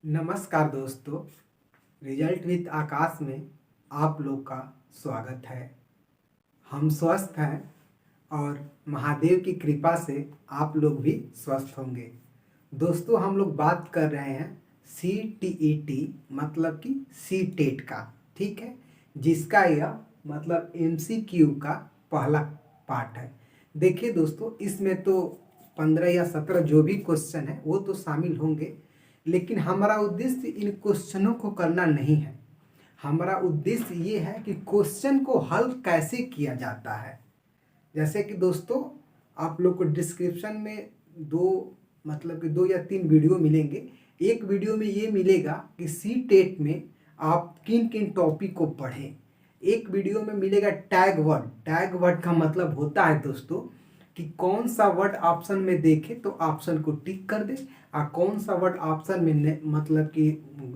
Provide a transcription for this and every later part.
नमस्कार दोस्तों। Result with आकाश में आप लोग का स्वागत है। हम स्वस्थ हैं और महादेव की कृपा से आप लोग भी स्वस्थ होंगे। दोस्तों, हम लोग बात कर रहे हैं CTET मतलब कि सी टेट का, ठीक है, जिसका यह मतलब MCQ का पहला पार्ट है। देखिए दोस्तों, इसमें तो 15 या 17 जो भी क्वेश्चन है वो तो शामिल होंगे, लेकिन हमारा उद्देश्य इन क्वेश्चनों को करना नहीं है। हमारा उद्देश्य ये है कि क्वेश्चन को हल कैसे किया जाता है। जैसे कि दोस्तों, आप लोग को डिस्क्रिप्शन में दो या तीन वीडियो मिलेंगे। एक वीडियो में ये मिलेगा कि सी टेट में आप किन किन टॉपिक को पढ़ें। एक वीडियो में मिलेगा टैग वर्ड। टैग वर्ड का मतलब होता है दोस्तों कि कौन सा वर्ड ऑप्शन में देखे तो ऑप्शन को टिक कर दे, और कौन सा वर्ड ऑप्शन में मतलब कि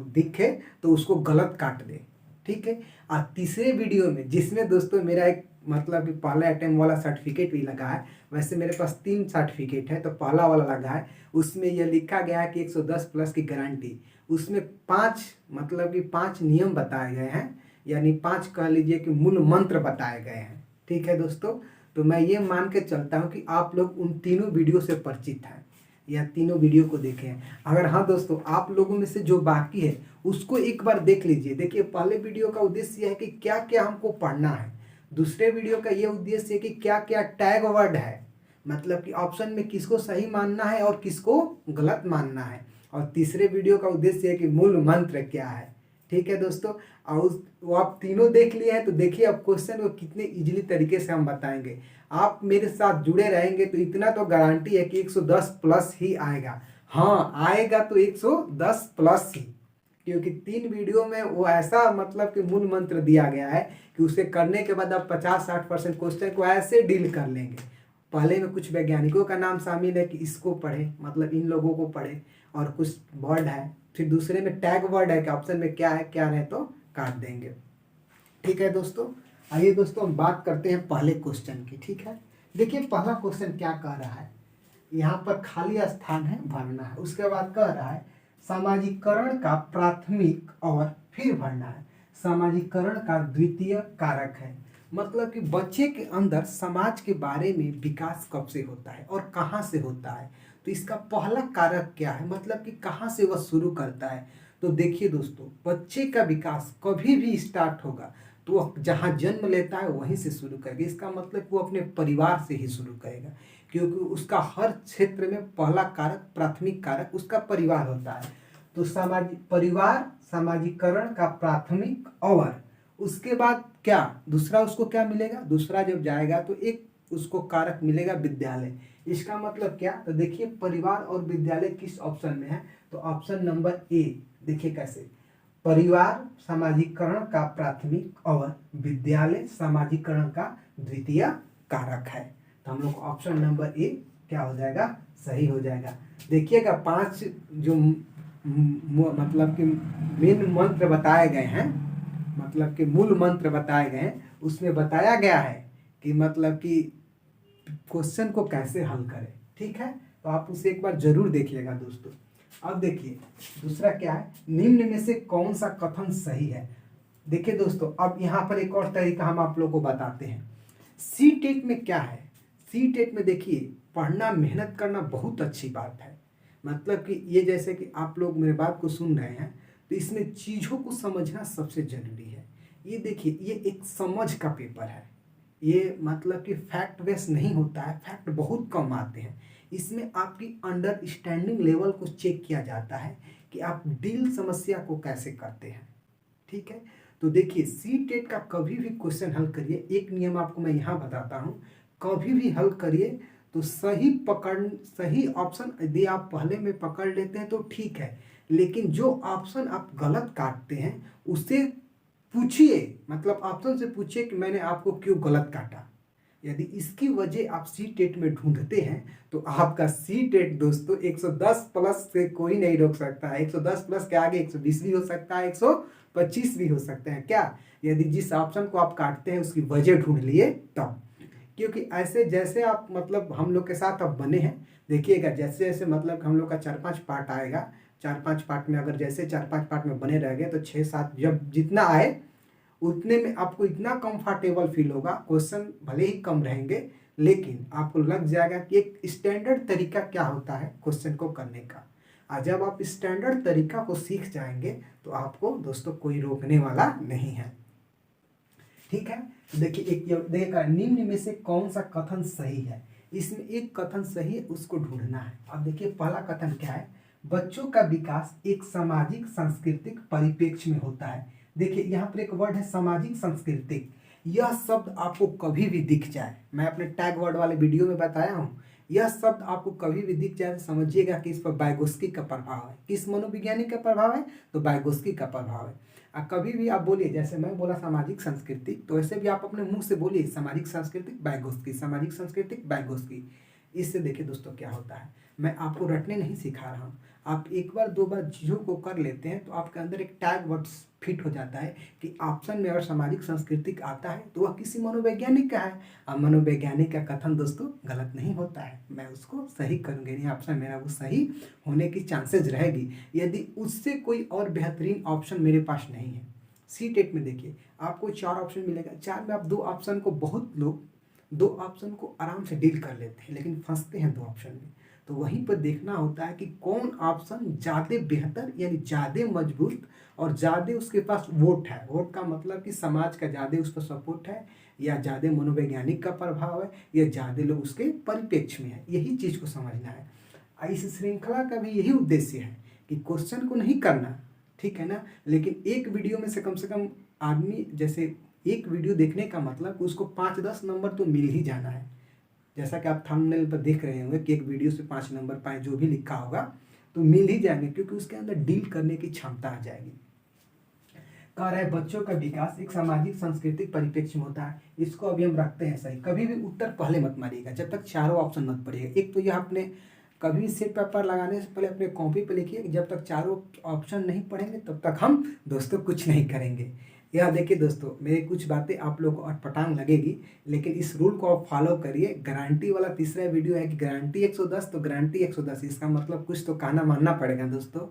दिखे तो उसको गलत काट दे, ठीक है। और तीसरे वीडियो में, जिसमें दोस्तों मेरा एक मतलब कि पहला अटेम्प्ट वाला सर्टिफिकेट भी लगा है, वैसे मेरे पास 3 सर्टिफिकेट है, तो पहला वाला लगा है, उसमें यह लिखा गया है कि 110 प्लस की गारंटी। उसमें 5 नियम बताए गए हैं, यानी 5 कह लीजिए कि मूल मंत्र बताए गए हैं, ठीक है दोस्तों। तो मैं ये मान के चलता हूँ कि आप लोग उन तीनों वीडियो से परिचित हैं या तीनों वीडियो को देखे हैं। अगर हाँ दोस्तों, आप लोगों में से जो बाकी है उसको एक बार देख लीजिए। देखिए, पहले वीडियो का उद्देश्य है कि क्या क्या हमको पढ़ना है। दूसरे वीडियो का ये उद्देश्य है कि क्या क्या टैग वर्ड है, मतलब कि ऑप्शन में किसको सही मानना है और किसको गलत मानना है। और तीसरे वीडियो का उद्देश्य है कि मूल मंत्र क्या है, ठीक है दोस्तों। और वो आप तीनों देख लिए हैं, तो देखिए अब क्वेश्चन को कितने इजीली तरीके से हम बताएंगे। आप मेरे साथ जुड़े रहेंगे तो इतना तो गारंटी है कि 110 प्लस ही आएगा। हाँ, आएगा तो 110 प्लस ही, क्योंकि 3 वीडियो में वो ऐसा मतलब कि मूल मंत्र दिया गया है कि उसे करने के बाद आप 50-60% क्वेश्चन को ऐसे डील कर लेंगे। पहले में कुछ वैज्ञानिकों का नाम शामिल है कि इसको पढ़े, मतलब इन लोगों को पढ़े, और कुछ वर्ड है। फिर दूसरे में टैग वर्ड है कि ऑप्शन में क्या है क्या नहीं तो काट देंगे, ठीक है दोस्तों। आइए दोस्तों, हम बात करते हैं पहले क्वेश्चन की, ठीक है। देखिए, पहला क्वेश्चन क्या कह रहा है, यहाँ पर खाली स्थान है, भरना है। उसके बाद कह रहा है सामाजिकरण का प्राथमिक और फिर भरना है। सामाजिकरण का द्वितीय कारक है, मतलब कि बच्चे के अंदर समाज के बारे में विकास कब से होता है और कहाँ से होता है। तो इसका पहला कारक क्या है, मतलब कि कहाँ से वह शुरू करता है। तो देखिए दोस्तों, बच्चे का विकास कभी भी स्टार्ट होगा तो वह जहाँ जन्म लेता है वहीं से शुरू करेगा। इसका मतलब वो अपने परिवार से ही शुरू करेगा, क्योंकि उसका हर क्षेत्र में पहला कारक, प्राथमिक कारक उसका परिवार होता है। तो परिवार सामाजिकरण का प्राथमिक, और उसके बाद क्या दूसरा उसको क्या मिलेगा, दूसरा जब जाएगा तो एक उसको कारक मिलेगा विद्यालय। इसका मतलब क्या, तो देखिए परिवार और विद्यालय किस ऑप्शन में है, तो ऑप्शन नंबर ए। देखिए कैसे, परिवार सामाजिकरण का प्राथमिक और विद्यालय सामाजिकरण का द्वितीय कारक है। तो हम लोग ऑप्शन नंबर ए क्या हो जाएगा, सही हो जाएगा। देखिएगा 5 जो मतलब कि मेन मंत्र बताए गए हैं, मतलब कि मूल मंत्र बताए गए हैं, उसमें बताया गया है कि मतलब कि क्वेश्चन को कैसे हल करें, ठीक है। तो आप उसे एक बार जरूर देखिएगा दोस्तों। अब देखिए दूसरा क्या है, निम्न में से कौन सा कथन सही है। देखिए दोस्तों, अब यहाँ पर एक और तरीका हम आप लोगों को बताते हैं। सी टेट में क्या है, सी टेट में देखिए पढ़ना, मेहनत करना बहुत अच्छी बात है। मतलब कि ये जैसे कि आप लोग मेरे बात को सुन रहे हैं, तो इसमें चीज़ों को समझना सबसे जरूरी है। ये देखिए, ये एक समझ का पेपर है। ये मतलब कि फैक्ट बेस नहीं होता है, फैक्ट बहुत कम आते हैं। इसमें आपकी अंडरस्टैंडिंग लेवल को चेक किया जाता है कि आप डील समस्या को कैसे करते हैं, ठीक है। तो देखिए, सी टेट का कभी भी क्वेश्चन हल करिए, एक नियम आपको मैं यहाँ बताता हूँ, कभी भी हल करिए तो सही ऑप्शन यदि आप पहले में पकड़ लेते हैं तो ठीक है, लेकिन जो ऑप्शन आप गलत काटते हैं उससे पूछिए, मतलब ऑप्शन से पूछिए कि मैंने आपको क्यों गलत काटा। यदि इसकी वजह आप सी टेट में ढूंढते हैं तो आपका सी टेट दोस्तों 110 प्लस से कोई नहीं रोक सकता है। 110 प्लस के आगे 120 भी हो सकता है, 125 भी हो सकते हैं क्या, यदि जिस ऑप्शन को आप काटते हैं उसकी वजह ढूंढ लिए तब। क्योंकि ऐसे जैसे आप मतलब हम लोग के साथ अब बने हैं, देखिएगा जैसे जैसे मतलब हम लोग का 4-5 पार्ट आएगा, 4-5 पार्ट में, अगर जैसे 4-5 पार्ट में बने रह गए तो 6-7 जब जितना आए उतने में आपको इतना कंफर्टेबल फील होगा। क्वेश्चन भले ही कम रहेंगे लेकिन आपको लग जाएगा कि एक स्टैंडर्ड तरीका क्या होता है क्वेश्चन को करने का। और जब आप स्टैंडर्ड तरीका को सीख जाएंगे तो आपको दोस्तों कोई रोकने वाला नहीं है। ठीक है, देखिए देखिएगा, निम्न में से कौन सा कथन सही है। इसमें एक कथन सही है, उसको ढूंढना है। अब देखिए पहला कथन क्या है, बच्चों का विकास एक सामाजिक सांस्कृतिक परिप्रेक्ष्य में होता है। देखिए यहाँ पर एक वर्ड है सामाजिक सांस्कृतिक। यह शब्द आपको कभी भी दिख जाए, मैं अपने टैग वर्ड वाले वीडियो में बताया हूँ, यह शब्द आपको कभी भी दिख जाए तो समझिएगा कि इस पर वाइगोत्स्की का प्रभाव है। किस मनोवैज्ञानिक का प्रभाव है? तो वाइगोत्स्की का प्रभाव है। कभी भी आप बोलिए, जैसे मैं बोला सामाजिक संस्कृति, तो ऐसे भी आप अपने मुंह से बोलिए सामाजिक सांस्कृतिक वाइगोत्स्की, सामाजिक सांस्कृतिक वाइगोत्स्की। इससे देखिए दोस्तों क्या होता है, मैं आपको रटने नहीं सिखा रहा हूँ, आप एक बार दो बार चीज़ों को कर लेते हैं तो आपके अंदर एक टैग वर्ड फिट हो जाता है कि ऑप्शन में अगर सामाजिक सांस्कृतिक आता है तो वह किसी मनोवैज्ञानिक का है। और मनोवैज्ञानिक का कथन दोस्तों गलत नहीं होता है, मैं उसको सही करूँगी, नहीं ऑप्शन मेरा वो सही होने की चांसेज रहेगी यदि उससे कोई और बेहतरीन ऑप्शन मेरे पास नहीं है। सी-टेट में देखिए आपको 4 ऑप्शन मिलेगा, 4 में आप 2 ऑप्शन को, बहुत लोग 2 ऑप्शन को आराम से डील कर लेते हैं लेकिन फंसते हैं 2 ऑप्शन में। तो वहीं पर देखना होता है कि कौन ऑप्शन ज़्यादा बेहतर यानी ज़्यादा मजबूत और ज़्यादा उसके पास वोट है। वोट का मतलब कि समाज का ज़्यादा उस पर सपोर्ट है, या ज़्यादा मनोवैज्ञानिक का प्रभाव है, या ज़्यादा लोग उसके परिप्रेक्ष्य में है। यही चीज़ को समझना है। इस श्रृंखला का भी यही उद्देश्य है कि क्वेश्चन को नहीं करना, ठीक है ना, लेकिन एक वीडियो में से कम आदमी, जैसे एक वीडियो देखने का मतलब उसको 5-10 नंबर तो मिल ही जाना है। जैसा कि आप थंबनेल पर देख रहे होंगे कि एक वीडियो से 5 नंबर पाए, जो भी लिखा होगा तो मिल ही जाएंगे, क्योंकि उसके अंदर डील करने की क्षमता आ जाएगी। कह रहा है बच्चों का विकास एक सामाजिक सांस्कृतिक परिप्रेक्ष्य में होता है। इसको अभी हम रखते हैं सही। कभी भी उत्तर पहले मत मारिएगा जब तक चारों ऑप्शन मत पढ़िएगा। एक तो यह आपने कभी सेट पेपर लगाने से पहले अपने कॉपी पे लिखिए, जब तक चारों ऑप्शन नहीं पढ़ेंगे तब तक हम दोस्तों कुछ नहीं करेंगे। यह देखिए दोस्तों, मेरी कुछ बातें आप लोग को अटपटांग लगेगी लेकिन इस रूल को आप फॉलो करिए। गारंटी वाला तीसरा वीडियो है कि गारंटी 110 तो गारंटी 110, इसका मतलब कुछ तो कहना मानना पड़ेगा दोस्तों।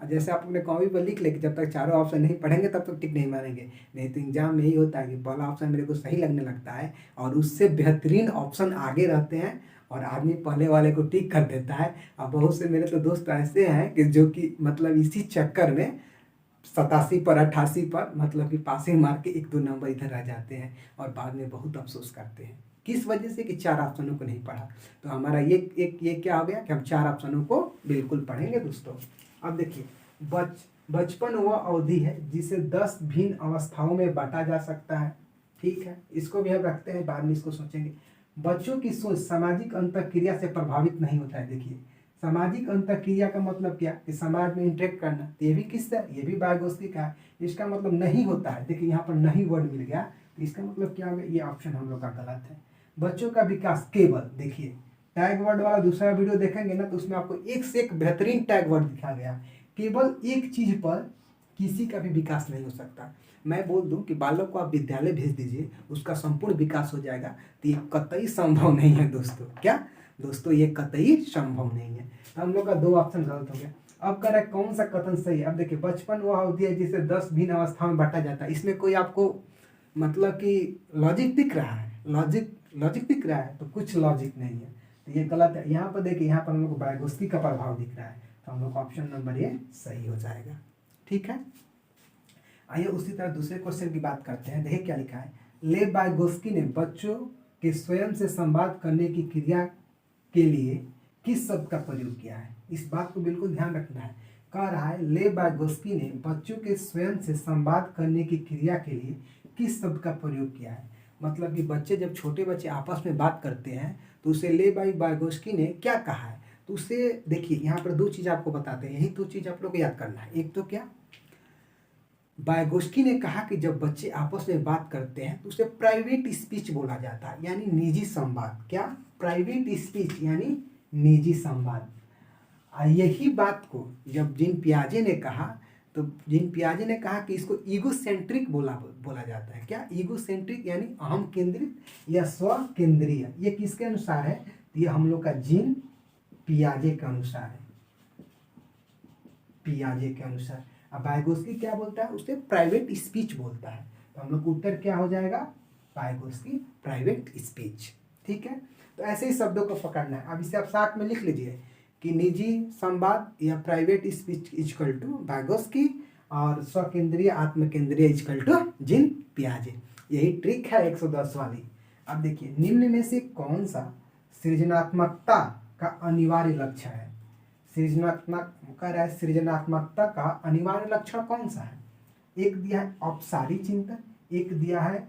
जैसे आप अपने कॉपी पर लिख ले कि जब तक चारों ऑप्शन नहीं पढ़ेंगे तब तक टिक नहीं मारेंगे। नहीं तो एग्जाम में यही होता है कि पहला ऑप्शन मेरे को सही लगने लगता है और उससे बेहतरीन ऑप्शन आगे रहते हैं और आदमी पहले वाले को टिक कर देता है। और बहुत से मेरे तो दोस्त ऐसे हैं कि जो कि मतलब इसी चक्कर में 87 पर 88 पर मतलब कि पासिंग मार के 1-2 नंबर इधर रह जाते हैं और बाद में बहुत अफसोस करते हैं। किस वजह से? कि 4 ऑप्शनों को नहीं पढ़ा। तो हमारा ये क्या हो गया कि हम 4 ऑप्शनों को बिल्कुल पढ़ेंगे दोस्तों। अब देखिए, बचपन वह अवधि है जिसे 10 भिन्न अवस्थाओं में बांटा जा सकता है। ठीक है, इसको भी हम रखते हैं, बाद में इसको सोचेंगे। बच्चों की सोच सामाजिक अंतःक्रिया से प्रभावित नहीं होता है। देखिए सामाजिक अंतःक्रिया का मतलब क्या? कि समाज में इंटरेक्ट करना, तो ये भी किसका? ये भी वाइगोत्स्की का है। इसका मतलब नहीं होता है। देखिए यहाँ पर नहीं वर्ड मिल गया, तो इसका मतलब क्या हो गया? ये ऑप्शन हम लोग का गलत है। बच्चों का विकास केवल, देखिए टैग वर्ड वाला दूसरा वीडियो देखेंगे ना तो उसमें आपको एक से एक बेहतरीन टैग वर्ड दिखा गया। केवल एक चीज पर किसी का भी विकास नहीं हो सकता। मैं बोल दूं कि बालक को आप विद्यालय भेज दीजिए, उसका संपूर्ण विकास हो जाएगा, तो ये कतई संभव नहीं है दोस्तों। क्या दोस्तों? ये कतई संभव नहीं है। तो हम लोग का 2 ऑप्शन गलत हो गया। अब कह रहा है कौन सा कथन सही है। अब देखिए, बचपन वह अवधि है जिसे 10 भिन्न अवस्थाओं में बांटा जाता है। इसमें कोई आपको मतलब कि लॉजिक दिख रहा है? लॉजिक दिख रहा है? तो कुछ लॉजिक नहीं है, तो ये गलत है। यहाँ पर देखिए, यहाँ पर हम लोग को वाइगोत्स्की का प्रभाव दिख रहा है, तो हम लोग ऑप्शन नंबर ये सही हो जाएगा। ठीक है, आइए उसी तरह दूसरे क्वेश्चन की बात करते हैं। देखिए क्या लिखा है। लेव वाइगोत्स्की ने बच्चों के स्वयं से संवाद करने की क्रिया के लिए किस शब्द का प्रयोग किया है? इस बात को बिल्कुल ध्यान रखना है। कह रहा है लेव वाइगोत्स्की ने बच्चों के स्वयं से संवाद करने की क्रिया के लिए किस शब्द का प्रयोग किया है? मतलब कि बच्चे, जब छोटे बच्चे आपस में बात करते हैं तो उसे लेव वाइगोत्स्की ने क्या कहा है? तो उसे देखिए, यहाँ पर 2 चीज़ आपको बताते हैं, यही 2 चीज़ आप लोग को याद करना है। एक तो क्या, वाइगोत्स्की ने कहा कि जब बच्चे आपस में बात करते हैं तो उसे प्राइवेट स्पीच बोला जाता है, यानी निजी संवाद। क्या? प्राइवेट स्पीच यानी निजी संवाद। यही बात को जब जीन पियाजे ने कहा, तो जीन पियाजे ने कहा कि इसको ईगोसेंट्रिक बोला जाता है। क्या? ईगोसेंट्रिक यानी अहम केंद्रित या स्व केंद्रीय। ये किसके अनुसार है? तो ये हम लोग का जीन पियाजे के अनुसार है। पियाजे के अनुसार। अब वाइगोत्स्की क्या बोलता है, उसे प्राइवेट स्पीच बोलता है। तो हम लोग का उत्तर क्या हो जाएगा, वाइगोत्स्की प्राइवेट स्पीच। ठीक है, तो ऐसे ही शब्दों को पकड़ना है। अब इसे आप साथ में लिख लीजिए कि निजी संवाद या private speech equal to Vygotsky और स्वकेंद्रीय आत्मकेंद्रीय इक्वल टू जीन पियाजे। यही ट्रिक है 110 वाली। अब देखिए, निम्न में से कौन सा सृजनात्मकता का अनिवार्य लक्ष्य है। सृजनात्मक कह रहा है, सृजनात्मकता का अनिवार्य लक्षण कौन सा है। एक दिया है औपचारिक चिंतन, एक दिया है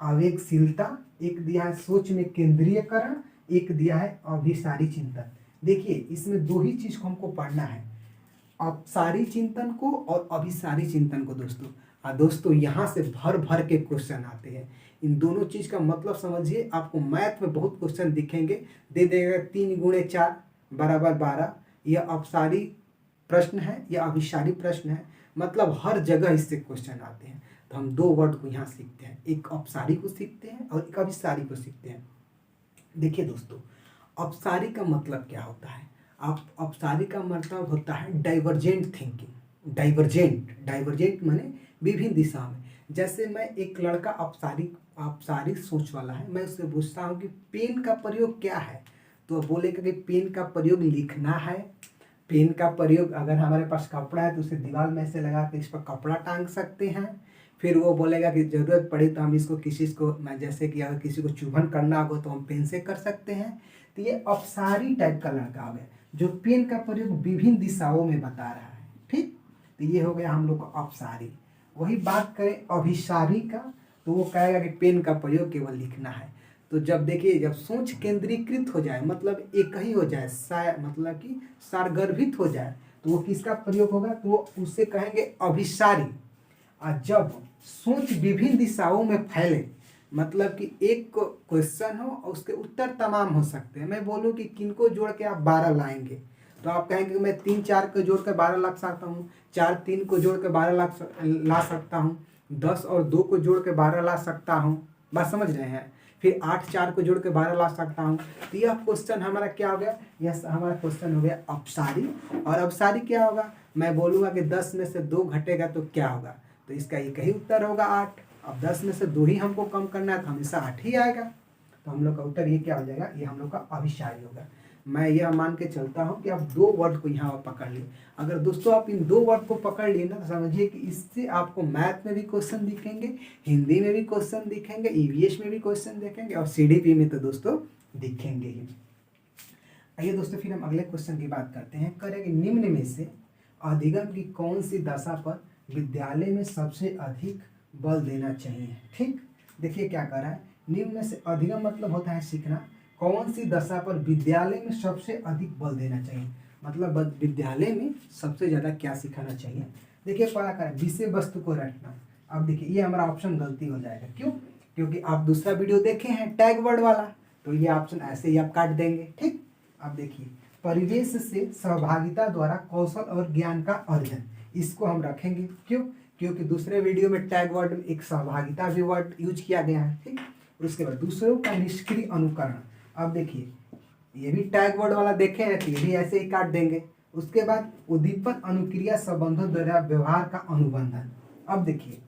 आवेगशीलता, एक दिया है सोच में केंद्रीयकरण, एक दिया है अभिसारी चिंतन। देखिए, इसमें दो ही चीज को हमको पढ़ना है, औपचारिक चिंतन को और अभिसारी चिंतन को दोस्तों। दोस्तों यहाँ से भर भर के क्वेश्चन आते हैं। इन दोनों चीज का मतलब समझिए, आपको मैथ में बहुत क्वेश्चन दिखेंगे। दे देगा 3 × 4 = 12। यह औपचारिक प्रश्न है या अभिसारी प्रश्न है, मतलब हर जगह इससे क्वेश्चन आते हैं। तो हम 2 वर्ड को यहाँ सीखते हैं, एक औपचारिक को सीखते हैं और एक अभिसारी को सीखते हैं। देखिए दोस्तों, औपचारिक का मतलब क्या होता है। औपचारिक का मतलब होता है डाइवर्जेंट थिंकिंग। डाइवर्जेंट माने विभिन्न दिशा में। जैसे मैं एक लड़का औपचारिक सोच वाला है, मैं उससे पूछता हूँ कि पेन का प्रयोग क्या है, तो बोलेगा कि पेन का प्रयोग लिखना है। पेन का प्रयोग, अगर हमारे पास कपड़ा है तो उसे दीवार में से लगा के इस पर कपड़ा टांग सकते हैं। फिर वो बोलेगा कि ज़रूरत पड़ी तो हम इसको मैं जैसे कि अगर किसी को चुभन करना हो तो हम पेन से कर सकते हैं। तो ये औपचारिक टाइप का लड़का हो गया, जो पेन का प्रयोग विभिन्न दिशाओं में बता रहा है। ठीक, तो ये हो गया हम लोग का औपचारिक। वही बात करें अभिसारी का, तो वो कहेगा कि पेन का प्रयोग केवल लिखना है। तो जब देखिए, जब सोच केंद्रीकृत हो जाए, मतलब एक ही हो जाए, मतलब कि सारगर्भित हो जाए, तो वो किसका प्रयोग होगा, तो वो उसे कहेंगे अभिसारी। और जब सोच विभिन्न दिशाओं में फैले, मतलब कि एक क्वेश्चन हो और उसके उत्तर तमाम हो सकते हैं। मैं बोलूँ कि किनको जोड़ के आप 12 लाएंगे, तो आप कहेंगे कि मैं 3 4 को जोड़ कर 12 ला सकता हूँ, 4 3 को जोड़ कर 12 ला सकता हूँ, 10 और 2 को जोड़ के 12 ला सकता हूँ। बात समझ रहे हैं। फिर 8 4 को जोड़ के 12 ला सकता हूँ। तो यह क्वेश्चन हमारा क्या हो गया, यह हमारा क्वेश्चन हो गया औपचारिक। और अभिसारी क्या होगा, मैं बोलूँगा कि 10 में से 2 घटेगा तो क्या होगा, तो इसका एक ही उत्तर होगा 8। अब 10 में से 2 ही हमको कम करना है, तो हमेशा 8 ही आएगा। तो हम लोग का उत्तर ये क्या हो जाएगा, ये हम लोग का अभिसारी होगा। मैं यह मान के चलता हूँ कि आप 2 वर्ड को यहाँ पकड़ लिए। अगर दोस्तों आप इन 2 वर्ड को पकड़ लिए ना, तो समझिए कि इससे आपको मैथ में भी क्वेश्चन दिखेंगे, हिंदी में भी क्वेश्चन दिखेंगे, ईवीएस में भी क्वेश्चन दिखेंगे और सीडीपी में तो दोस्तों दिखेंगे ही। आइए दोस्तों, फिर हम अगले क्वेश्चन की बात करते हैं। करेंगे, निम्न में से अधिगम की कौन सी दशा पर विद्यालय में सबसे अधिक बल देना चाहिए। ठीक, देखिए क्या कर रहा है, निम्न में से अधिगम मतलब होता है सीखना, कौन सी दशा पर विद्यालय में सबसे अधिक बल देना चाहिए, मतलब विद्यालय में सबसे ज़्यादा क्या सिखाना चाहिए। देखिए पढ़ा कर विषय वस्तु को रटना। अब देखिए, ये हमारा ऑप्शन गलती हो जाएगा। क्यों, क्योंकि आप दूसरा वीडियो देखे हैं टैग वर्ड वाला, तो ये ऑप्शन ऐसे ही आप काट देंगे। ठीक, अब देखिए, परिवेश से सहभागिता द्वारा कौशल और ज्ञान का अर्जन, इसको हम रखेंगे। क्यों, क्योंकि दूसरे वीडियो में टैग वर्ड में एक सहभागिता भी वर्ड यूज किया गया है। ठीक, और उसके बाद दूसरों का निष्क्रिय अनुकरण। अब देखिए, ये भी टैग वर्ड वाला देखे हैं, तो ये भी ऐसे ही काट देंगे। उसके बाद उद्दीपन अनुक्रिया संबंधों द्वारा व्यवहार का अनुबंधन। अब देखिए,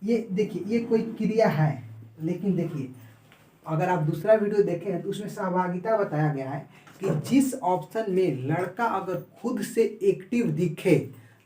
ये कोई क्रिया है, लेकिन देखिए अगर आप दूसरा वीडियो देखें हैं तो उसमें सहभागिता बताया गया है कि जिस ऑप्शन में लड़का अगर खुद से एक्टिव दिखे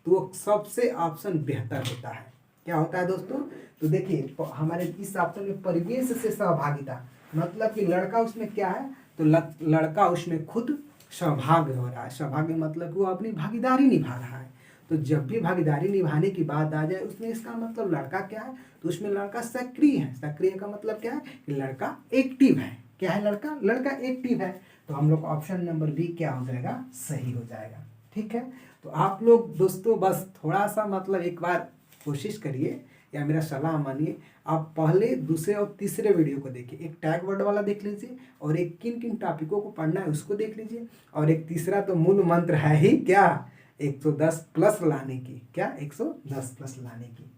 तो वो सबसे ऑप्शन बेहतर होता है। क्या होता है दोस्तों, तो देखिए हमारे इस ऑप्शन में परिवेश से सहभागिता, मतलब कि लड़का उसमें क्या है, तो लड़का उसमें खुद सहभागी हो रहा है। सहभागी मतलब कि वो अपनी भागीदारी निभा रहा है। तो जब भी भागीदारी निभाने की बात आ जाए उसमें इसका मतलब लड़का क्या है, तो उसमें लड़का सक्रिय है। सक्रिय का मतलब क्या है कि लड़का एक्टिव है। क्या है, लड़का एक्टिव है। तो हम लोग ऑप्शन नंबर बी क्या हो जाएगा, सही हो जाएगा। ठीक है, तो आप लोग दोस्तों बस थोड़ा सा मतलब एक बार कोशिश करिए या मेरा सलाह मानिए, आप पहले दूसरे और तीसरे वीडियो को देखिए। एक टैग वर्ड वाला देख लीजिए और एक किन किन टॉपिकों को पढ़ना है उसको देख लीजिए, और एक तीसरा तो मूल मंत्र है ही क्या, 110 प्लस लाने की। क्या 110 प्लस लाने की।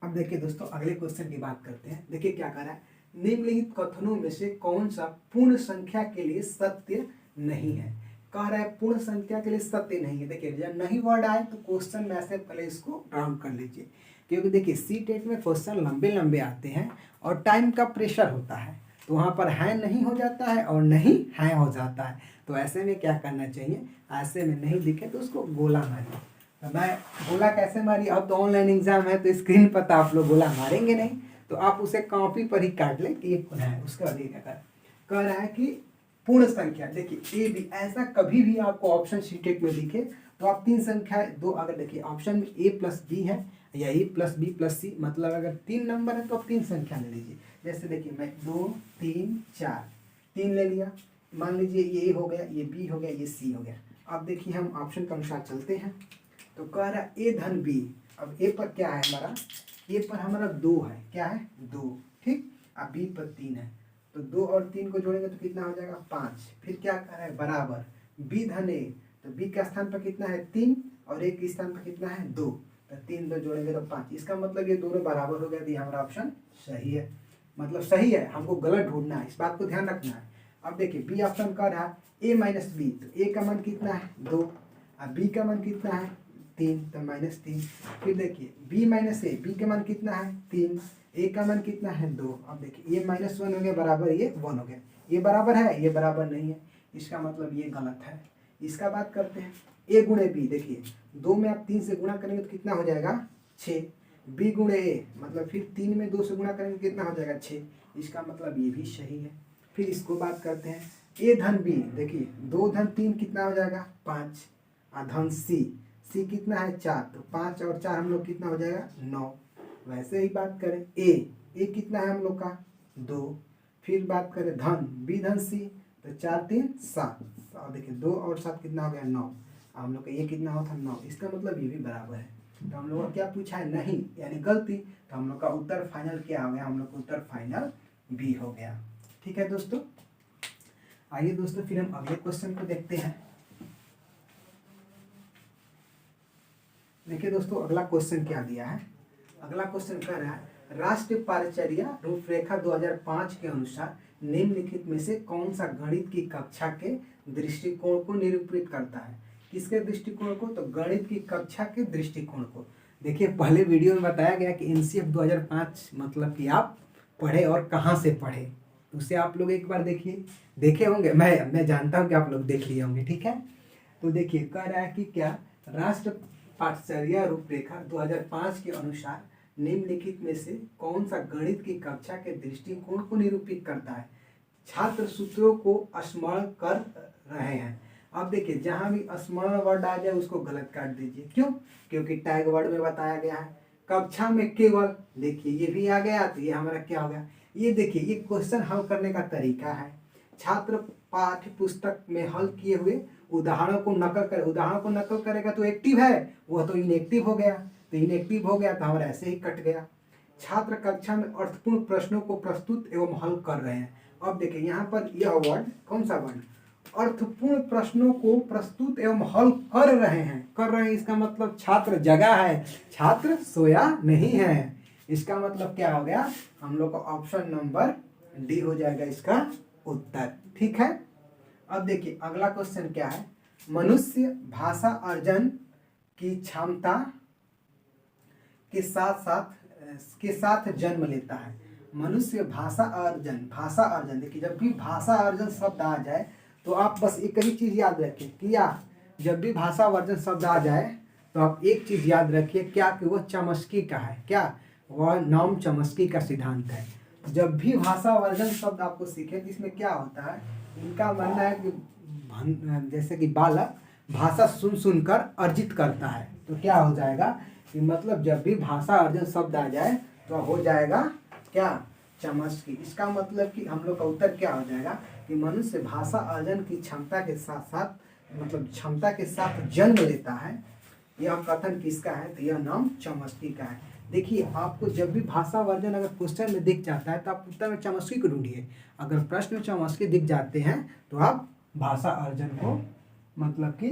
अब देखिए दोस्तों, अगले क्वेश्चन की बात करते हैं। देखिए क्या कह रहा है, निम्नलिखित कथनों में से कौन सा पूर्ण संख्या के लिए सत्य नहीं है। कह रहा है पूर्ण संख्या के लिए सत्य नहीं है। देखिए जब नहीं वर्ड आए तो क्वेश्चन में ऐसे पहले इसको राउंड कर लीजिए, क्योंकि देखिए सी टेट में क्वेश्चन लंबे लंबे आते हैं और टाइम का प्रेशर होता है, तो वहाँ पर है नहीं हो जाता है और नहीं है हो जाता है। तो ऐसे में क्या करना चाहिए, ऐसे में नहीं दिखे तो उसको गोला मारिए। तो मैं गोला कैसे मारी, अब तो ऑनलाइन एग्जाम है तो स्क्रीन पर तो आप लोग गोला मारेंगे नहीं, तो आप उसे कॉपी पर ही काट लें कि ये कौन है। उसके बाद ये क्या कह रहा है कि पूर्ण संख्या, देखिए ए बी, ऐसा कभी भी आपको ऑप्शन सी टेट में दिखे तो आप तीन संख्या दो, अगर देखिए ऑप्शन में ए प्लस बी है या ए प्लस बी प्लस सी, मतलब अगर 3 नंबर है तो आप 3 संख्या ले लीजिए। जैसे देखिए मैं 2 3 4 3 ले लिया, मान लीजिए ये ए हो गया, ये बी हो गया, ये सी हो गया। अब देखिए हम ऑप्शन के अनुसार चलते हैं, तो कह रहा है ए धन बी। अब ए पर क्या है हमारा, ए पर हमारा 2 है, क्या है 2, ठीक। अब बी पर 3 है, तो 2 और 3 को जोड़ेंगे तो कितना हो जाएगा 5। फिर क्या कर रहा है बराबर बी धन ए, तो बी के स्थान पर कितना है 3 और ए के स्थान पर कितना है 2, तो 3 2 जोड़ेंगे तो 5। इसका मतलब ये दोनों बराबर हो गया, तो ये हमारा ऑप्शन सही है, मतलब सही है, हमको गलत ढूंढना है, इस बात को ध्यान रखना है। अब देखिए बी ऑप्शन कर रहा है ए माइनस बी, तो ए का मान कितना है 2, अब बी का मान कितना है 3, तो -3। फिर देखिए बी माइनस ए, बी का मान कितना है 3, ए का मान कितना है 2। अब देखिए ये -1 हो गया बराबर ये 1 हो गया, ये बराबर है ये बराबर नहीं है, इसका मतलब ये गलत है। इसका बात करते हैं ए गुणे बी, देखिए 2 में आप 3 से गुणा करेंगे तो कितना हो जाएगा 6, बी गुणे ए, मतलब फिर 3 में 2 से गुणा करेंगे कितना हो जाएगा 6, इसका मतलब ये भी सही है। फिर इसको बात करते हैं ए धन बी, देखिए 2 धन 3 कितना हो जाएगा 5, धन सी, सी कितना है 4, तो 5 और 4 हम लोग कितना हो जाएगा 9। वैसे ही बात करें ए कितना है हम लोग का 2। फिर बात करें धन बी धन सी, तो 4 3 7, और देखिए 2 और 7 कितना हो गया 9, हम लोग का ये कितना होता 9, इसका मतलब ये भी बराबर है। तो हम लोग का क्या पूछा है नहीं, यानी गलती, तो हम लोग का उत्तर फाइनल क्या हो गया, हम लोग का उत्तर फाइनल बी हो गया। ठीक है दोस्तों, आइए दोस्तों फिर हम अगले क्वेश्चन को देखते हैं। देखिए दोस्तों अगला क्वेश्चन क्या दिया है, अगला क्वेश्चन कह रहा है राष्ट्रीय पारिचर्या रूपरेखा 2005 के अनुसार निम्नलिखित में से कौन सा गणित की कक्षा के दृष्टिकोण को निरूपित करता है। किसके दृष्टिकोण को, तो गणित की कक्षा के दृष्टिकोण को। देखिए पहले वीडियो में बताया गया कि एनसीएफ 2005 मतलब कि आप पढ़े और कहाँ से पढ़े, उसे आप लोग एक बार देखिए, देखे होंगे, मैं जानता हूँ कि आप लोग देख लिए होंगे, ठीक है। तो देखिए कह रहा है कि क्या राष्ट्र पारिचर्या रूपरेखा 2005 के अनुसार निम्नलिखित में से कौन सा गणित की कक्षा के दृष्टिकोण को निरूपित करता है। छात्र सूत्रों को स्मरण कर रहे हैं। अब देखिए जहां भी स्मरण वर्ड आ जाए उसको गलत काट दीजिए, क्यों, क्योंकि टैग वर्ड में बताया गया है। कक्षा में केवल, देखिए ये भी आ गया, तो ये हमारा क्या होगा, ये देखिए ये क्वेश्चन हल करने का तरीका है। छात्र पाठ्य पुस्तक में हल किए हुए उदाहरणों को नकल करे, उदाहरणों को नकल करेगा तो एक्टिव है, वह तो इनएक्टिव हो गया, तो इनएक्टिव हो गया तो हमारा ऐसे ही कट गया। छात्र कक्षा में अर्थपूर्ण प्रश्नों को प्रस्तुत एवं हल कर रहे हैं। अब देखिए यहाँ पर यह वर्ड कौन सा वर्ड, अर्थपूर्ण प्रश्नों को प्रस्तुत एवं हल कर रहे हैं, इसका मतलब छात्र जगा है, छात्र सोया नहीं है। इसका मतलब क्या हो गया, हम लोग का ऑप्शन नंबर डी हो जाएगा इसका उत्तर। ठीक है, अब देखिए अगला क्वेश्चन क्या है, मनुष्य भाषा अर्जन की क्षमता के साथ जन्म लेता है। मनुष्य भाषा अर्जन, देखिए जब भी भाषा अर्जन शब्द आ जाए तो आप बस एक ही चीज याद रखिए, क्या, जब भी भाषा अर्जन शब्द आ जाए तो आप एक चीज याद रखिए, क्या कि वह चमस्की का है, क्या वह नॉम चमस्की का सिद्धांत है। जब भी भाषा वर्जन शब्द आपको सीखे तो इसमें क्या होता है, इनका मानना है कि जैसे कि बालक भाषा सुन सुनकर अर्जित करता है, तो क्या हो जाएगा कि मतलब जब भी भाषा अर्जन शब्द आ जाए तो हो जाएगा क्या, चमस्की। इसका मतलब कि हम लोग का उत्तर क्या हो जाएगा कि मनुष्य भाषा अर्जन की क्षमता के साथ साथ, मतलब क्षमता के साथ जन्म लेता है। यह कथन किसका है, तो यह नाम चमस्की का है। देखिए आपको जब भी भाषा वर्जन अगर क्वेश्चन में दिख जाता है तो आप उत्तर में चमस्की को ढूंढिए, अगर प्रश्न में चमस्की दिख जाते हैं तो आप भाषा अर्जन को, मतलब कि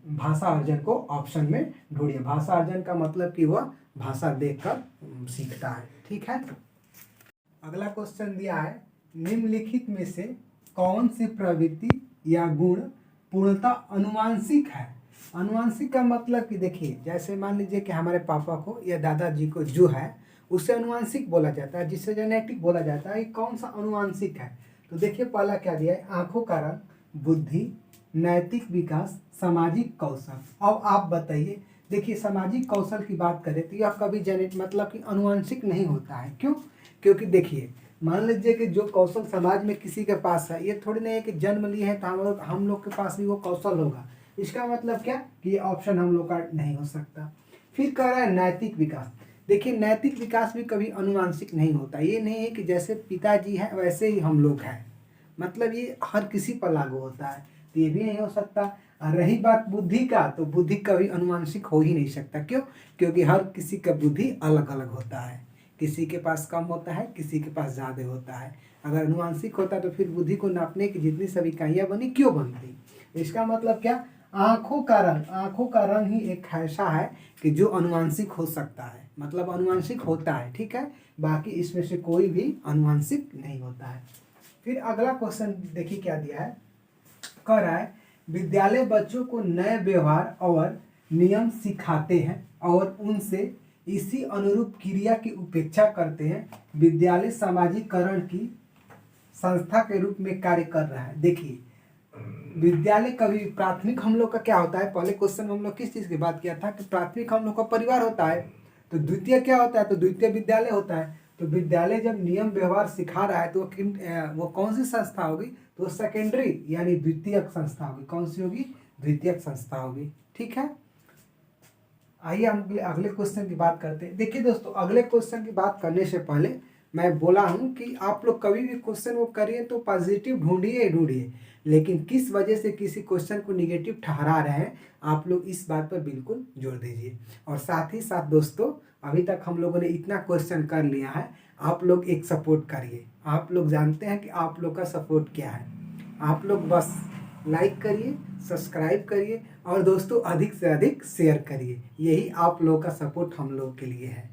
भाषा अर्जन को ऑप्शन में ढूंढिए। भाषा अर्जन का मतलब कि वह भाषा देखकर सीखता है। ठीक है, अगला क्वेश्चन दिया है, निम्नलिखित में से कौन सी प्रवृत्ति या गुण पूर्णतः अनुवांशिक है। अनुवांशिक का मतलब कि देखिए, जैसे मान लीजिए कि हमारे पापा को या दादाजी को जो है उससे अनुवांशिक बोला जाता है, जिससे जेनेटिक बोला जाता है। ये कौन सा अनुवांशिक है? तो देखिए पहला क्या दिया है, आंखों का रंग, बुद्धि, नैतिक विकास, सामाजिक कौशल। अब आप बताइए, देखिए सामाजिक कौशल की बात करें तो यह कभी जेनेट मतलब कि अनुवांशिक नहीं होता है। क्यों? क्योंकि देखिए मान लीजिए कि जो कौशल समाज में किसी के पास है, ये थोड़ी नहीं है कि जन्म लिए हैं तो हम लोग के पास भी वो कौशल होगा। इसका मतलब क्या कि ये ऑप्शन हम लोग का नहीं हो सकता। फिर कह रहा है नैतिक विकास। देखिए नैतिक विकास भी कभी अनुवांशिक नहीं होता। ये नहीं है कि जैसे पिताजी हैं वैसे ही हम लोग हैं, मतलब ये हर किसी पर लागू होता है, तो ये भी नहीं हो सकता। और रही बात बुद्धि का, तो बुद्धि कभी अनुवांशिक हो ही नहीं सकता। क्यों? क्योंकि हर किसी का बुद्धि अलग अलग होता है, किसी के पास कम होता है, किसी के पास ज़्यादा होता है। अगर अनुवांशिक होता तो फिर बुद्धि को नापने की जितनी सभी इकाइयाँ बनी क्यों बनती? इसका मतलब क्या, आँखों का रंग, आँखों का रंग ही एक ऐसा है कि जो अनुवांशिक हो सकता है, मतलब अनुवांशिक होता है, ठीक है। बाकी इसमें से कोई भी अनुवांशिक नहीं होता है। फिर अगला क्वेश्चन देखिए क्या दिया है, कह रहा है विद्यालय बच्चों को नए व्यवहार और नियम सिखाते हैं और उनसे इसी अनुरूप क्रिया की उपेक्षा करते हैं। विद्यालय सामाजिकरण की संस्था के रूप में कार्य कर रहा है। देखिए विद्यालय कभी, प्राथमिक हम लोग का क्या होता है, पहले क्वेश्चन में हम लोग किस चीज़ की बात किया था कि प्राथमिक हम लोग का परिवार होता है, तो द्वितीय क्या होता है, तो द्वितीय विद्यालय होता है। तो विद्यालय जब नियम व्यवहार सिखा रहा है तो वो कौन सी संस्था होगी, तो सेकेंडरी यानी द्वितीयक संस्था होगी। कौन सी होगी? द्वितीयक संस्था होगी, ठीक है। आइए हम अगले क्वेश्चन की बात करते हैं। देखिए दोस्तों, अगले क्वेश्चन की बात करने से पहले मैं बोला हूं कि आप लोग कभी भी क्वेश्चन वो करिए तो पॉजिटिव ढूंढिए, लेकिन किस वजह से किसी क्वेश्चन को निगेटिव ठहरा रहे हैं, आप लोग इस बात पर बिल्कुल जोर दीजिए। और साथ ही साथ दोस्तों, अभी तक हम लोगों ने इतना क्वेश्चन कर लिया है, आप लोग एक सपोर्ट करिए। आप लोग जानते हैं कि आप लोग का सपोर्ट क्या है। आप लोग बस लाइक करिए, सब्सक्राइब करिए और दोस्तों अधिक से अधिक शेयर करिए। यही आप लोगों का सपोर्ट हम लोग के लिए है,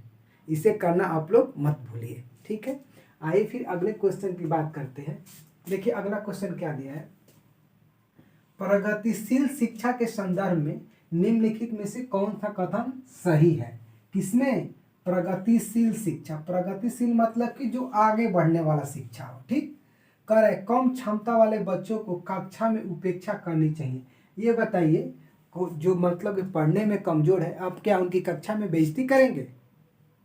इसे करना आप लोग मत भूलिए, ठीक है। आइए फिर अगले क्वेश्चन की बात करते हैं। देखिए अगला क्वेश्चन क्या दिया है, प्रगतिशील शिक्षा के संदर्भ में निम्नलिखित में से कौन सा कथन सही है? किसमें? प्रगतिशील शिक्षा। प्रगतिशील मतलब कि जो आगे बढ़ने वाला शिक्षा हो, ठीक। कह रहे कम क्षमता वाले बच्चों को कक्षा में उपेक्षा करनी चाहिए। ये बताइए, जो मतलब पढ़ने में कमजोर है, आप क्या उनकी कक्षा में बेइज्जती करेंगे?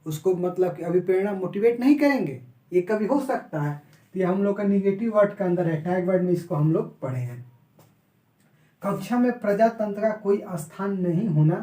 उसको मतलब कि अभिप्रेरणा मोटिवेट नहीं करेंगे? ये कभी हो सकता है? तो ये हम लोग का निगेटिव वर्ड के अंदर है, टैग वर्ड में इसको हम लोग पढ़े हैं। कक्षा में प्रजातंत्र का कोई स्थान नहीं होना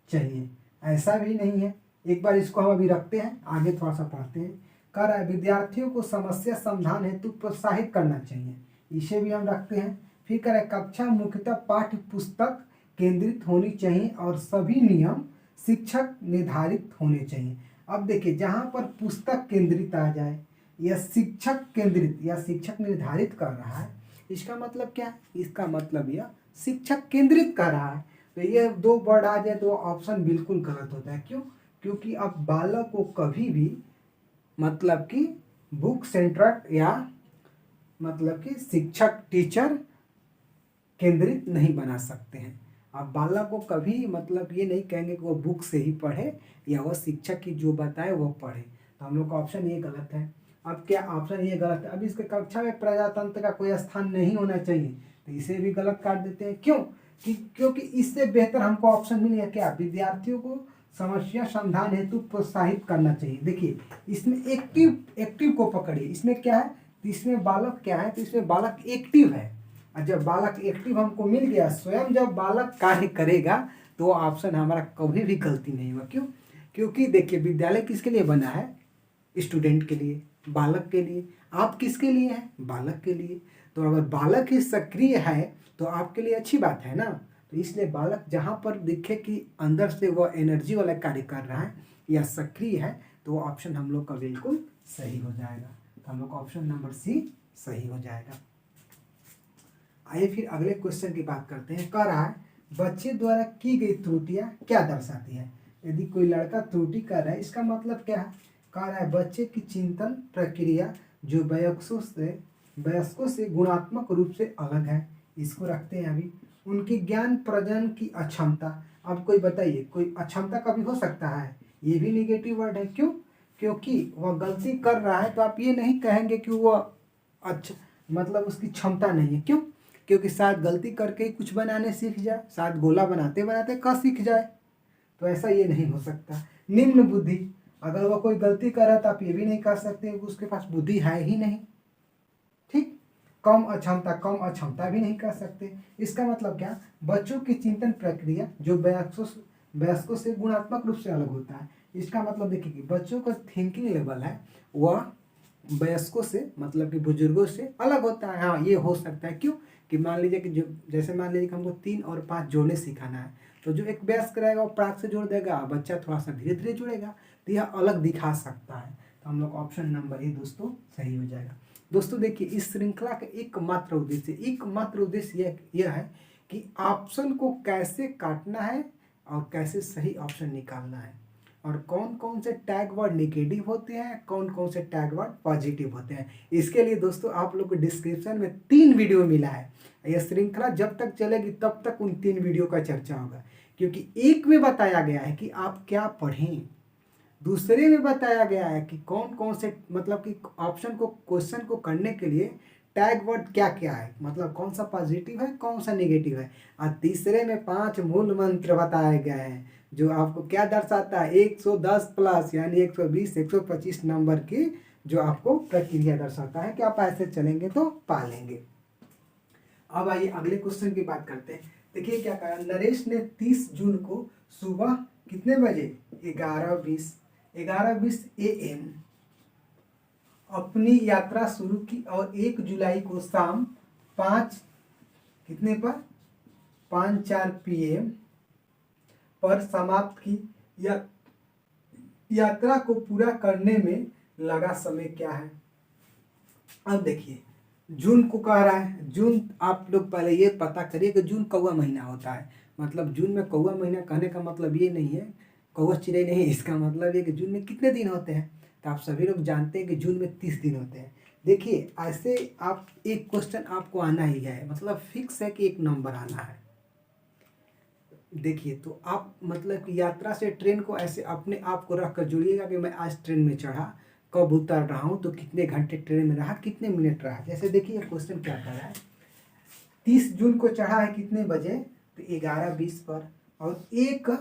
चाहिए, ऐसा भी नहीं है। एक बार इसको हम अभी रखते हैं, आगे थोड़ा सा पढ़ते हैं। कह रहा है विद्यार्थियों को समस्या समाधान हेतु प्रोत्साहित करना चाहिए, इसे भी हम रखते हैं। फिर कह रहा है कक्षा मुख्यतः पाठ्य पुस्तक केंद्रित होनी चाहिए और सभी नियम शिक्षक निर्धारित होने चाहिए। अब देखिए, जहाँ पर पुस्तक केंद्रित आ जाए या शिक्षक केंद्रित या शिक्षक निर्धारित कर रहा है, इसका मतलब क्या? इसका मतलब यह शिक्षक केंद्रित कर रहा है। तो ये दो वर्ड आ जाए तो ऑप्शन बिल्कुल गलत होता है। क्यों? क्योंकि अब बालक को कभी भी मतलब कि बुक सेंट्रिक या मतलब कि शिक्षक टीचर केंद्रित नहीं बना सकते हैं। आप बालक को कभी मतलब ये नहीं कहेंगे कि वो बुक से ही पढ़े या वो शिक्षक की जो बताए वो पढ़े। तो हम लोग का ऑप्शन ये गलत है। अब क्या ऑप्शन ये गलत है? अब इसके कक्षा में प्रजातंत्र का कोई स्थान नहीं होना चाहिए, तो इसे भी गलत काट देते हैं। क्यों? क्योंकि इससे बेहतर हमको ऑप्शन मिल गया क्या, विद्यार्थियों को समस्या समाधान हेतु प्रोत्साहित करना चाहिए। देखिए इसमें एक्टिव को पकड़िए, इसमें क्या है, तो इसमें बालक क्या है, तो इसमें बालक एक्टिव है। और जब बालक एक्टिव हमको मिल गया, स्वयं जब बालक कार्य करेगा तो वो ऑप्शन हमारा कभी भी गलती नहीं हुआ। क्यों? क्योंकि देखिए विद्यालय किसके लिए बना है? स्टूडेंट के लिए, बालक के लिए। आप किसके लिए हैं? बालक के लिए। तो अगर बालक ही सक्रिय है तो आपके लिए अच्छी बात है ना। तो इसलिए बालक जहाँ पर दिखे कि अंदर से वह एनर्जी वाला कार्य कर रहा है या सक्रिय है, तो वो ऑप्शन हम लोग का बिल्कुल सही हो जाएगा। तो हम लोग का ऑप्शन नंबर सी सही हो जाएगा। आइए फिर अगले क्वेश्चन की बात करते हैं। कह रहा है बच्चे द्वारा की गई त्रुटियां क्या दर्शाती है? यदि कोई लड़का त्रुटि कर रहा है, इसका मतलब क्या है? कह रहा है बच्चे की चिंतन प्रक्रिया जो वयस्कों से गुणात्मक रूप से अलग है। इसको रखते हैं अभी। उनकी ज्ञान प्रजनन की अक्षमता। अब कोई बताइए, कोई अक्षमता कभी हो सकता है? ये भी निगेटिव वर्ड है। क्यों? क्योंकि वह गलती कर रहा है तो आप ये नहीं कहेंगे कि वह अच्छा मतलब उसकी क्षमता नहीं है। क्यों? क्योंकि शायद गलती करके ही कुछ बनाने सीख जाए, शायद गोला बनाते बनाते का सीख जाए, तो ऐसा ये नहीं हो सकता। निम्न बुद्धि, अगर वह कोई गलती कर रहा है तो आप ये भी नहीं कह सकते कि उसके पास बुद्धि है ही नहीं। ठीक। कम अक्षमता भी नहीं कह सकते। इसका मतलब क्या? बच्चों की चिंतन प्रक्रिया जो वयस्कों से गुणात्मक रूप से अलग होता है। इसका मतलब देखिए कि बच्चों का थिंकिंग लेवल है वह वयस्कों से मतलब कि बुजुर्गों से अलग होता है। हाँ, ये हो सकता है। क्यों? कि मान लीजिए कि जो जैसे मान लीजिए कि हमको 3 और 5 जोड़ने सिखाना है, तो जो एक वयस्क रहेगा वो प्राक से जोड़ देगा, बच्चा थोड़ा सा धीरे धीरे जुड़ेगा, तो यह अलग दिखा सकता है। तो हम लोग ऑप्शन नंबर ए दोस्तों सही हो जाएगा। दोस्तों देखिए, इस श्रृंखला का एकमात्र उद्देश्य यह है कि ऑप्शन को कैसे काटना है और कैसे सही ऑप्शन निकालना है, और कौन कौन से टैग वर्ड नेगेटिव होते हैं, कौन कौन से टैग वर्ड पॉजिटिव होते हैं। इसके लिए दोस्तों आप लोग को डिस्क्रिप्शन में 3 वीडियो मिला है। यह श्रृंखला जब तक चलेगी तब तक उन 3 वीडियो का चर्चा होगा, क्योंकि एक में बताया गया है कि आप क्या पढ़ें, दूसरे में बताया गया है कि कौन कौन से मतलब कि ऑप्शन को क्वेश्चन को करने के लिए टैग वर्ड क्या क्या है, मतलब कौन सा पॉजिटिव है कौन सा नेगेटिव है, और तीसरे में 5 मूल मंत्र बताए गए हैं जो आपको क्या दर्शाता है 110 प्लस यानी 120 125 नंबर की जो आपको प्रक्रिया दर्शाता है कि आप ऐसे चलेंगे तो पा लेंगे। अब आइए अगले क्वेश्चन की बात करते हैं। देखिए क्या कहा, नरेश ने 30 जून को सुबह कितने बजे 11:20 AM अपनी यात्रा शुरू की और 1 जुलाई को शाम 5 कितने पर 5:04 PM पर समाप्त की। यात्रा को पूरा करने में लगा समय क्या है? अब देखिए, जून को कह रहा है। जून आप लोग पहले ये पता करिए कि जून कौवा महीना होता है। मतलब जून में कौवा महीना कहने का मतलब ये नहीं है कौवा चिड़ै नहीं, इसका मतलब ये कि जून में कितने दिन होते हैं। तो आप सभी लोग जानते हैं कि जून में 30 दिन होते हैं। देखिए ऐसे आप एक क्वेश्चन आपको आना ही है, मतलब फिक्स है कि एक नंबर आना है। देखिए तो आप मतलब कि यात्रा से ट्रेन को ऐसे अपने आप को रख कर जोड़िएगा कि मैं आज ट्रेन में चढ़ा, कब उतर रहा हूँ, तो कितने घंटे ट्रेन में रहा, कितने मिनट रहा। जैसे देखिए क्वेश्चन क्या कर रहा है, 30 जून को चढ़ा है कितने बजे, तो 11:20 पर, और 1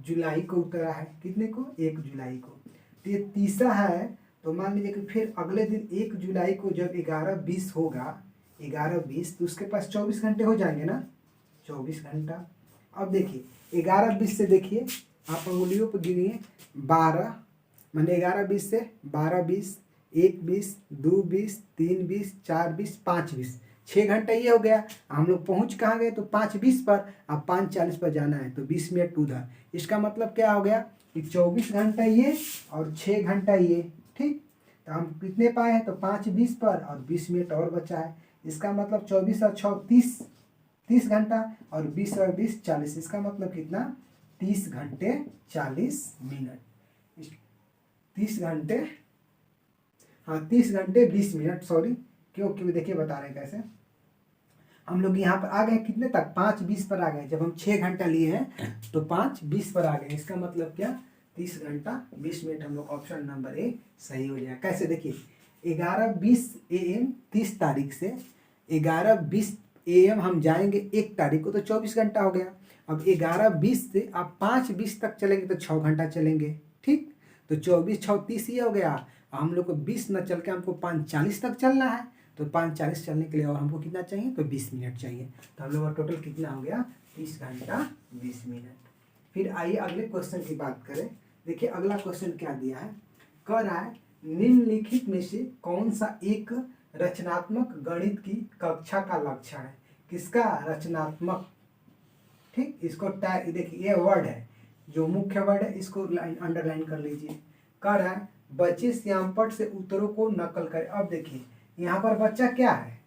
जुलाई को उतरा है, कितने को 1 जुलाई को। तो ये तीसरा है, तो मान लीजिए कि फिर अगले दिन 1 जुलाई को जब 11:20 होगा 11:20 तो उसके पास 24 घंटे हो जाएंगे ना, 24 घंटा। अब देखिए 11:20 से देखिए आप अंगुलियों पर गिनिए 12 मैंने 11:20 से 12:20 1:20 2:20 3:20 4:20 5:20 6 घंटा ये हो गया। हम लोग पहुंच कहाँ गए, तो 5:20 पर। अब 5:40 पर जाना है तो 20 मिनट उधर। इसका मतलब क्या हो गया कि 24 घंटा ये और 6 घंटा ये। ठीक, तो हम कितने पाए हैं, तो 5:20 पर और 20 मिनट और बचा है। इसका मतलब 24 और 6 30 घंटा, और 20 और 20 40। इसका मतलब कितना 30 घंटे 40 मिनट। 30 घंटे, हाँ 30 घंटे 20 मिनट, सॉरी क्यों देखिए बता रहे हैं कैसे। हम लोग यहाँ पर आ गए कितने तक 5:20 पर आ गए। जब हम 6 घंटा लिए हैं तो 5:20 पर आ गए। इसका मतलब क्या 30 घंटा 20 मिनट। हम लोग ऑप्शन नंबर ए सही हो जाएगा। कैसे देखिए 11:20 AM 30 तारीख से 11:20 AM हम जाएंगे 1 तारीख को, तो 24 घंटा हो गया। अब 11:20 से आप 5:20 तक चलेंगे तो 6 घंटा चलेंगे। ठीक, तो 24 6 30 ही हो गया। हम लोग को 20 न चल के हमको 5:40 तक चलना है, तो 5:40 चलने के लिए और हमको कितना चाहिए, तो 20 मिनट चाहिए। तो हम लोग का टोटल कितना हो गया 30 घंटा 20 मिनट। फिर आइए अगले क्वेश्चन की बात करें। देखिए अगला क्वेश्चन क्या दिया है, कह रहा है निम्नलिखित में से कौन सा एक रचनात्मक गणित की कक्षा का लक्ष्य है। किसका रचनात्मक, ठीक, इसको टैग देखिए ये वर्ड है जो मुख्य वर्ड है, इसको अंडरलाइन कर लीजिए। कह रहा है बच्चे श्यामपट्ट से उत्तरों को नकल करें। अब देखिए यहाँ पर बच्चा क्या है,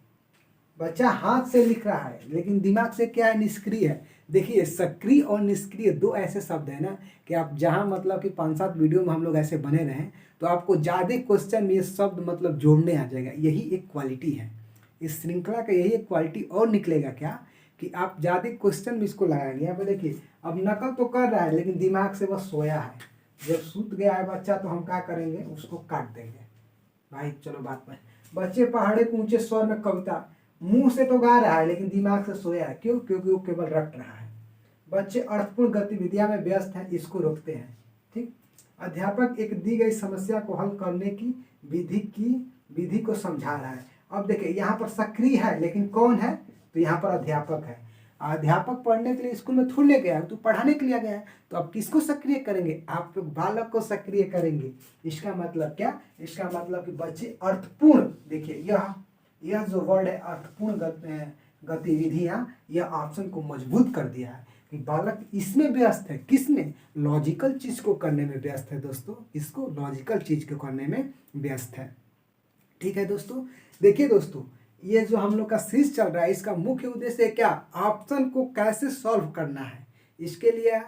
बच्चा हाथ से लिख रहा है लेकिन दिमाग से क्या है, निष्क्रिय है। देखिए सक्रिय और निष्क्रिय दो ऐसे शब्द है ना कि आप जहाँ मतलब कि 5-7 वीडियो में हम लोग ऐसे बने रहें तो आपको ज़्यादा क्वेश्चन में ये शब्द मतलब जोड़ने आ जाएगा। यही एक क्वालिटी है इस श्रृंखला का, यही एक क्वालिटी और निकलेगा क्या कि आप ज़्यादा क्वेश्चन भी इसको लगाएंगे। यहाँ पे देखिए अब नकल तो कर रहा है लेकिन दिमाग से बस सोया है। जब सूत गया है बच्चा तो हम क्या करेंगे, उसको काट देंगे भाई। चलो बात में, बच्चे पहाड़े के ऊंचे स्वर में कविता मुंह से तो गा रहा है लेकिन दिमाग से सोया है। क्यों? क्योंकि वो केवल रट रहा है। बच्चे अर्थपूर्ण गतिविधियां में व्यस्त हैं, इसको रोकते हैं। ठीक। अध्यापक एक दी गई समस्या को हल करने की विधि को समझा रहा है। अब देखिए यहाँ पर सक्रिय है लेकिन कौन है, तो यहाँ पर अध्यापक है। अध्यापक पढ़ने के लिए स्कूल में थोड़ी ले गया है, तो पढ़ाने के लिए गया है। तो अब किसको सक्रिय करेंगे, आप लोग बालक को सक्रिय करेंगे। इसका मतलब क्या, इसका मतलब कि बच्चे अर्थपूर्ण, देखिए यह जो वर्ड है अर्थपूर्ण गतिविधियां, यह ऑप्शन को मजबूत कर दिया है कि बालक इसमें व्यस्त है। किसमें? लॉजिकल चीज को करने में व्यस्त है दोस्तों, इसको लॉजिकल चीज को करने में व्यस्त है। ठीक है दोस्तों। देखिए दोस्तों, ये जो हम लोग का सीरीज चल रहा है इसका मुख्य उद्देश्य क्या, ऑप्शन को कैसे सॉल्व करना है। इसके लिए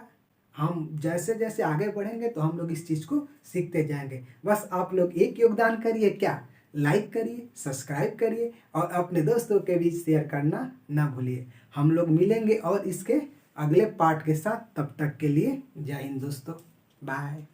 हम जैसे जैसे आगे बढ़ेंगे तो हम लोग इस चीज़ को सीखते जाएंगे। बस आप लोग एक योगदान करिए, क्या, लाइक करिए, सब्सक्राइब करिए और अपने दोस्तों के बीच शेयर करना ना भूलिए। हम लोग मिलेंगे और इसके अगले पार्ट के साथ, तब तक के लिए जय हिंद दोस्तों, बाय।